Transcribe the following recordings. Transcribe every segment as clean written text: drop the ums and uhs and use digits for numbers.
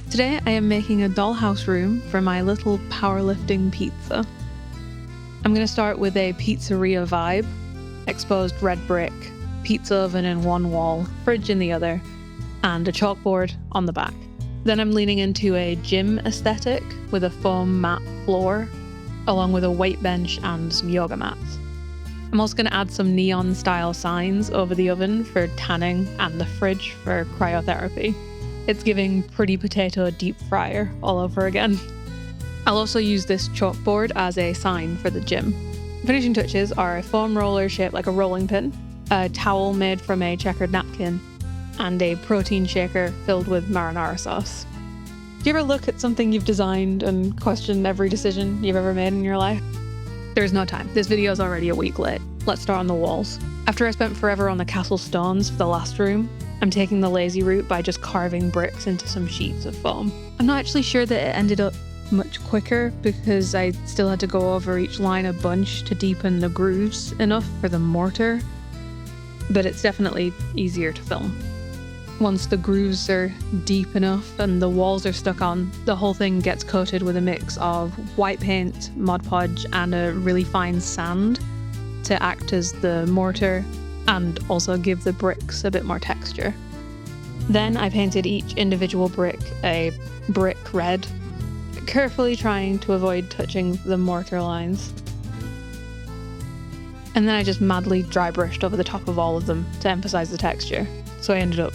Today I am making a dollhouse room for my little powerlifting pizza. I'm going to start with a pizzeria vibe, exposed red brick, pizza oven in one wall, fridge in the other, and a chalkboard on the back. Then I'm leaning into a gym aesthetic with a foam mat floor, along with a weight bench and some yoga mats. I'm also going to add some neon style signs over the oven for tanning and the fridge for cryotherapy. It's giving pretty potato deep fryer all over again. I'll also use this chalkboard as a sign for the gym. Finishing touches are a foam roller shaped like a rolling pin, a towel made from a checkered napkin, and a protein shaker filled with marinara sauce. Do you ever look at something you've designed and question every decision you've ever made in your life? There's no time. This video is already a week late. Let's start on the walls. After I spent forever on the castle stones for the last room, I'm taking the lazy route by just carving bricks into some sheets of foam. I'm not actually sure that it ended up much quicker because I still had to go over each line a bunch to deepen the grooves enough for the mortar, but it's definitely easier to film. Once the grooves are deep enough and the walls are stuck on, the whole thing gets coated with a mix of white paint, Mod Podge, and a really fine sand to act as the mortar and also give the bricks a bit more texture. Then I painted each individual brick a brick red, carefully trying to avoid touching the mortar lines. And then I just madly dry brushed over the top of all of them to emphasize the texture, so I ended up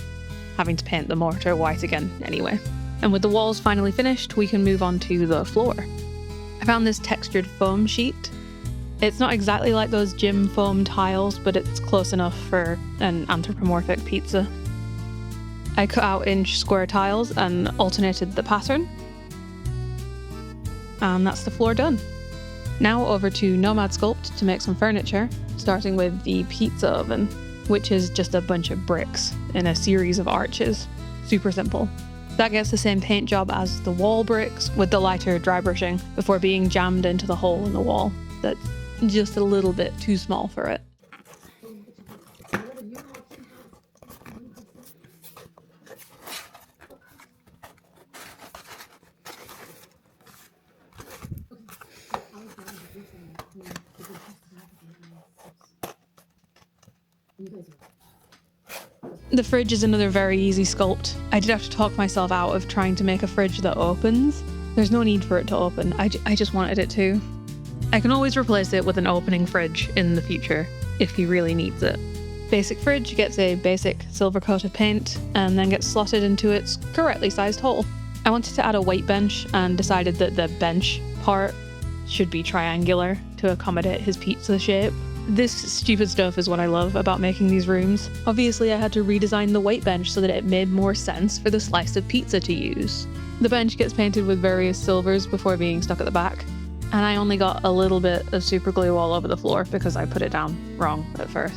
having to paint the mortar white again anyway. And with the walls finally finished, we can move on to the floor. I found this textured foam sheet. It's not exactly like those gym foam tiles, but it's close enough for an anthropomorphic pizza. I cut out inch square tiles and alternated the pattern. And that's the floor done. Now over to Nomad Sculpt to make some furniture, starting with the pizza oven, which is just a bunch of bricks in a series of arches. Super simple. That gets the same paint job as the wall bricks with the lighter dry brushing before being jammed into the hole in the wall that's just a little bit too small for it. The fridge is another very easy sculpt. I did have to talk myself out of trying to make a fridge that opens. There's no need for it to open, I just wanted it to. I can always replace it with an opening fridge in the future, if he really needs it. Basic fridge gets a basic silver coat of paint and then gets slotted into its correctly sized hole. I wanted to add a weight bench and decided that the bench part should be triangular to accommodate his pizza shape. This stupid stuff is what I love about making these rooms. Obviously I had to redesign the weight bench so that it made more sense for the slice of pizza to use. The bench gets painted with various silvers before being stuck at the back, and I only got a little bit of super glue all over the floor because I put it down wrong at first.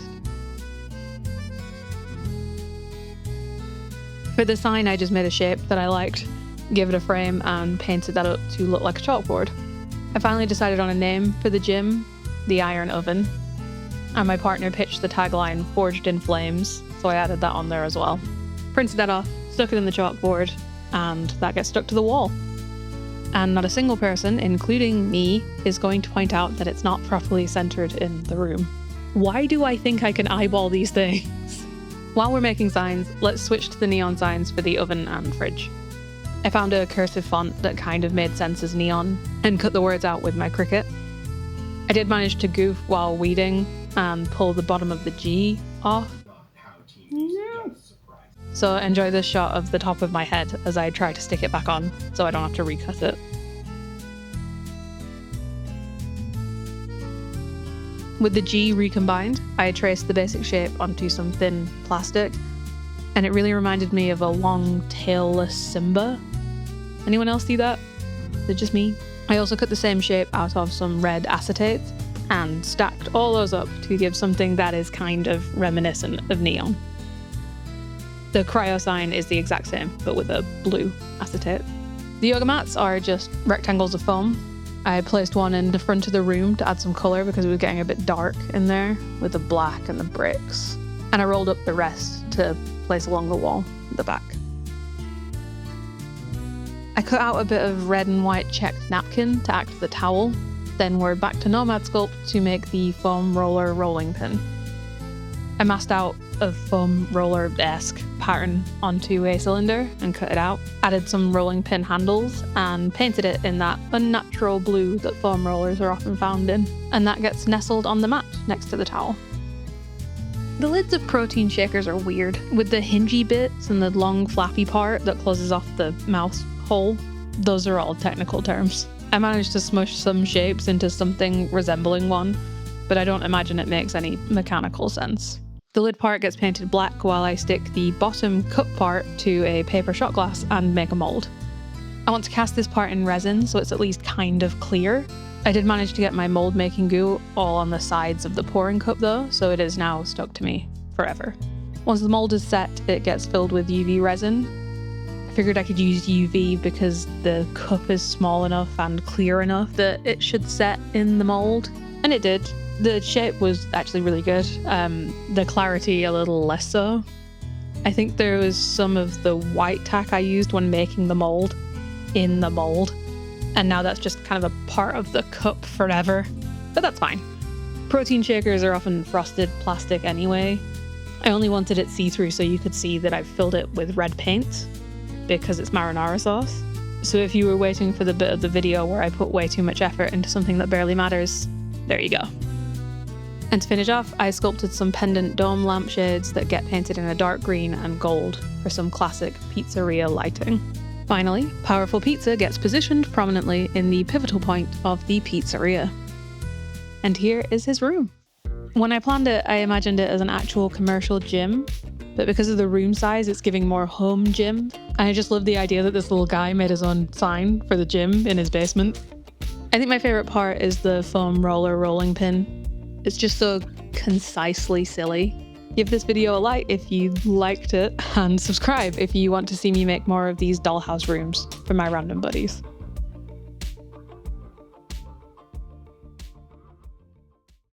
For the sign I just made a shape that I liked, gave it a frame and painted that up to look like a chalkboard. I finally decided on a name for the gym, the Iron Oven, and my partner pitched the tagline Forged in Flames, so I added that on there as well. Printed that off, stuck it in the chalkboard, and that gets stuck to the wall. And not a single person, including me, is going to point out that it's not properly centered in the room. Why do I think I can eyeball these things? While we're making signs, let's switch to the neon signs for the oven and fridge. I found a cursive font that kind of made sense as neon and cut the words out with my Cricut. I did manage to goof while weeding and pull the bottom of the G off. So enjoy this shot of the top of my head as I try to stick it back on so I don't have to recut it. With the G recombined, I traced the basic shape onto some thin plastic, and it really reminded me of a long tailless Simba. Anyone else see that? Is it just me? I also cut the same shape out of some red acetate and stacked all those up to give something that is kind of reminiscent of neon. The cryo sign is the exact same, but with a blue acetate. The yoga mats are just rectangles of foam. I placed one in the front of the room to add some colour because it was getting a bit dark in there with the black and the bricks. And I rolled up the rest to place along the wall at the back. I cut out a bit of red and white checked napkin to act as a towel. Then we're back to Nomad Sculpt to make the foam roller rolling pin. I masked out a foam roller-esque pattern onto a cylinder and cut it out, added some rolling pin handles and painted it in that unnatural blue that foam rollers are often found in, and that gets nestled on the mat next to the towel. The lids of protein shakers are weird, with the hingy bits and the long flappy part that closes off the mouth hole. Those are all technical terms. I managed to smush some shapes into something resembling one, but I don't imagine it makes any mechanical sense. The lid part gets painted black while I stick the bottom cup part to a paper shot glass and make a mold. I want to cast this part in resin so it's at least kind of clear. I did manage to get my mold making goo all on the sides of the pouring cup though, so it is now stuck to me forever. Once the mold is set, it gets filled with UV resin. I figured I could use UV because the cup is small enough and clear enough that it should set in the mold, and it did. The shape was actually really good, the clarity a little less so. I think there was some of the white tack I used when making the mold in the mold, and now that's just kind of a part of the cup forever, but that's fine. Protein shakers are often frosted plastic anyway. I only wanted it see-through so you could see that I've filled it with red paint because it's marinara sauce. So if you were waiting for the bit of the video where I put way too much effort into something that barely matters, there you go. And to finish off, I sculpted some pendant dome lampshades that get painted in a dark green and gold for some classic pizzeria lighting. Finally, Powerful Pizza gets positioned prominently in the pivotal point of the pizzeria. And here is his room. When I planned it, I imagined it as an actual commercial gym, but because of the room size, it's giving more home gym. And I just love the idea that this little guy made his own sign for the gym in his basement. I think my favorite part is the foam roller rolling pin. It's just so concisely silly. Give this video a like if you liked it, and subscribe if you want to see me make more of these dollhouse rooms for my random buddies.